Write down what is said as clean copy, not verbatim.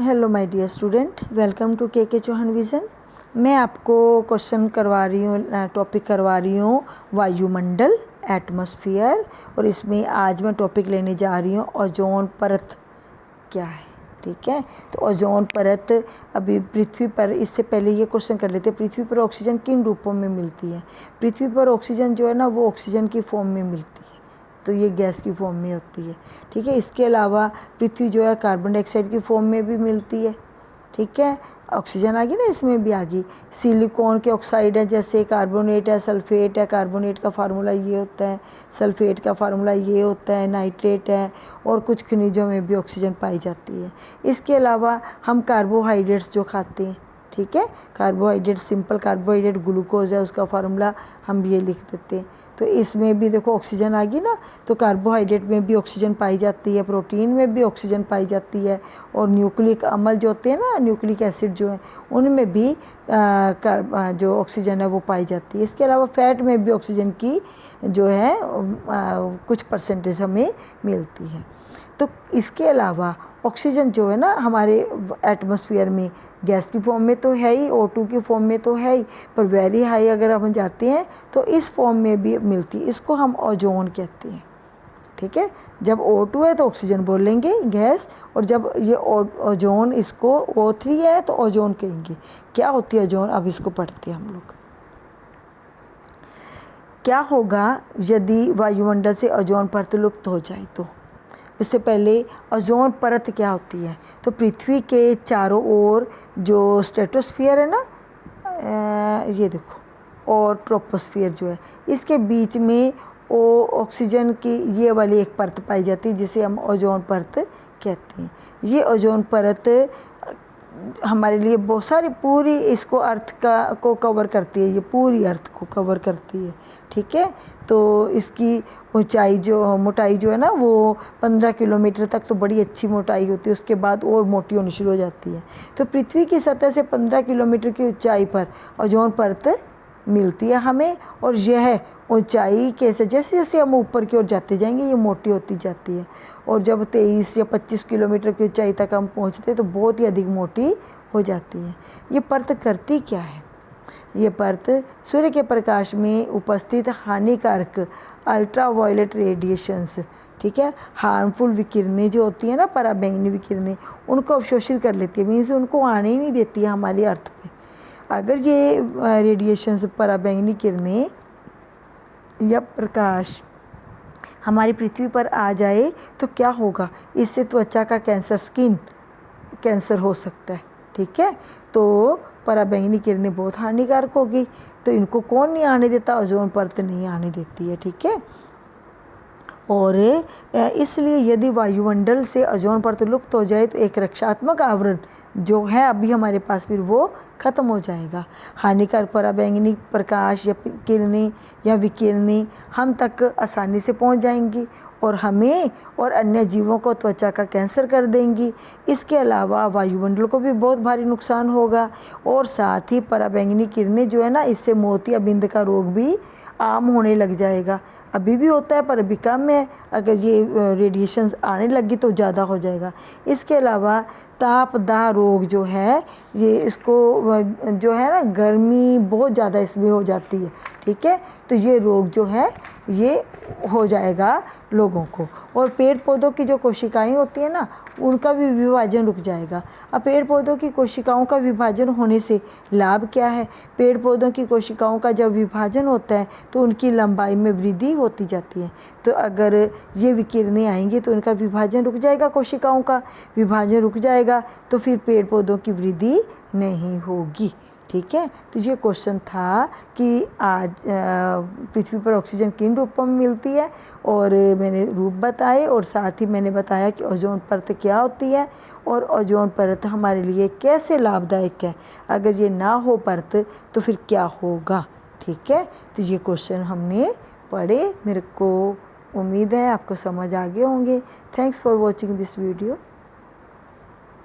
Hello my dear student, welcome to K Chauhan vision. मैं आपको question करवा रही हूँ, टॉपिक करवा रही हूँ वायुमंडल, एटमॉस्फेयर। और इसमें आज मैं टॉपिक लेने जा रही हूँ ओजोन परत क्या है। ठीक है, तो ओजोन परत अभी पृथ्वी पर, इससे पहले ये क्वेश्चन कर लेते हैं, पृथ्वी पर ऑक्सीजन किन रूपों में मिलती है। पृथ्वी पर ऑक्सीजन जो है ना, वो ऑक्सीजन की फॉर्म में मिलती है, तो ये गैस की फॉर्म में होती है। ठीक है, इसके अलावा पृथ्वी जो है कार्बन डाइऑक्साइड की फॉर्म में भी मिलती है। ठीक है, ऑक्सीजन आ गई ना, इसमें भी आ गई। सिलिकॉन के ऑक्साइड है, जैसे कार्बोनेट है, सल्फेट है। कार्बोनेट का फार्मूला ये होता है, सल्फेट का फार्मूला ये होता है, नाइट्रेट है। और कुछ खनिजों में भी ऑक्सीजन पाई जाती है। इसके अलावा हम कार्बोहाइड्रेट्स जो खाते हैं, ठीक है, कार्बोहाइड्रेट, सिंपल कार्बोहाइड्रेट ग्लूकोज है, उसका फार्मूला हम ये लिख देते हैं। तो इसमें भी देखो ऑक्सीजन आ गई ना, तो कार्बोहाइड्रेट में भी ऑक्सीजन पाई जाती है, प्रोटीन में भी ऑक्सीजन पाई जाती है। और न्यूक्लिक अम्ल जो होते हैं ना, न्यूक्लिक एसिड जो है, उनमें भी जो ऑक्सीजन है वो पाई जाती है। इसके अलावा फैट में भी ऑक्सीजन की जो है कुछ परसेंटेज हमें मिलती है। तो इसके अलावा ऑक्सीजन जो है ना, हमारे एटमॉस्फेयर में गैस की फॉर्म में तो है ही, O2 की फॉर्म में तो है ही, पर वेरी हाई अगर हम जाते हैं तो इस फॉर्म में भी मिलती है। इसको हम ओजोन कहते हैं। ठीक है, जब O2 है तो ऑक्सीजन बोलेंगे गैस, और जब ये ओजोन, इसको O3 है तो ओजोन कहेंगे। क्या होती है ओजोन, अब इसको पढ़ते हैं हम लोग। क्या होगा यदि वायुमंडल से ओजोन परत लुप्त हो जाए तो। इससे पहले ओजोन परत क्या होती है, तो पृथ्वी के चारों ओर जो स्ट्रेटोस्फियर है ना, ये देखो, और ट्रोपोस्फियर जो है, इसके बीच में वो ऑक्सीजन की ये वाली एक परत पाई जाती है, जिसे हम ओजोन परत कहते हैं। ये ओजोन परत हमारे लिए बहुत सारी, पूरी इसको अर्थ को कवर करती है, ये पूरी अर्थ को कवर करती है। ठीक है, तो इसकी मोटाई जो है ना, वो 15 किलोमीटर तक तो बड़ी अच्छी मोटाई होती है, उसके बाद और मोटी होनी शुरू हो जाती है। तो पृथ्वी की सतह से 15 किलोमीटर की ऊंचाई पर ओजोन परत मिलती है हमें। और यह ऊंचाई कैसे, जैसे जैसे हम ऊपर की ओर जाते जाएंगे, ये मोटी होती जाती है। और जब 23 या 25 किलोमीटर की ऊंचाई तक हम पहुंचते हैं तो बहुत ही अधिक मोटी हो जाती है। ये परत करती क्या है, ये परत सूर्य के प्रकाश में उपस्थित हानिकारक अल्ट्रावायलेट रेडिएशंस, ठीक है, हार्मफुल विकिरणें जो होती है ना, पराबैंगनी विकिरणें, उनको अवशोषित कर लेती है। मीन्स उनको आने ही नहीं देती है हमारी अर्थ पे। अगर ये रेडिएशंस, पराबैंगनी किरणें या प्रकाश हमारी पृथ्वी पर आ जाए तो क्या होगा, इससे त्वचा का कैंसर, स्किन कैंसर हो सकता है। ठीक है, तो पराबैंगनी किरणें बहुत हानिकारक होगी, तो इनको कौन नहीं आने देता, ओजोन परत नहीं आने देती है। ठीक है, और इसलिए यदि वायुमंडल से ओजोन परत लुप्त हो जाए तो एक रक्षात्मक आवरण जो है अभी हमारे पास, फिर वो ख़त्म हो जाएगा। हानिकारक पराबैंगनी प्रकाश या किरणें या विकिरणें हम तक आसानी से पहुंच जाएंगी और हमें और अन्य जीवों को त्वचा का कैंसर कर देंगी। इसके अलावा वायुमंडल को भी बहुत भारी नुकसान होगा। और साथ ही पराबैंगनी किरणें जो है ना, इससे मोतियाबिंद का रोग भी आम होने लग जाएगा। अभी भी होता है पर अभी कम है, अगर ये रेडिएशंस आने लगी तो ज़्यादा हो जाएगा। इसके अलावा तापदाह रोग जो है, ये इसको जो है ना, गर्मी बहुत ज़्यादा इसमें हो जाती है। ठीक है, तो ये रोग जो है ये हो जाएगा लोगों को। और पेड़ पौधों की जो कोशिकाएं होती हैं ना, उनका भी विभाजन रुक जाएगा। अब पेड़ पौधों की कोशिकाओं का विभाजन होने से लाभ क्या है, पेड़ पौधों की कोशिकाओं का जब विभाजन होता है तो उनकी लंबाई में वृद्धि होती जाती है। तो अगर ये विकिरणें आएंगी तो उनका विभाजन रुक जाएगा, कोशिकाओं का विभाजन रुक जाएगा, तो फिर पेड़ पौधों की वृद्धि नहीं होगी। ठीक है, तो ये क्वेश्चन था कि आज पृथ्वी पर ऑक्सीजन किन रूपों में मिलती है, और मैंने रूप बताए, और साथ ही मैंने बताया कि ओजोन परत क्या होती है और ओजोन परत हमारे लिए कैसे लाभदायक है। अगर ये ना हो परत तो फिर क्या होगा। ठीक है, तो ये क्वेश्चन हमने पढ़े। मेरे को उम्मीद है आपको समझ आ गए होंगे। Thanks for watching this video.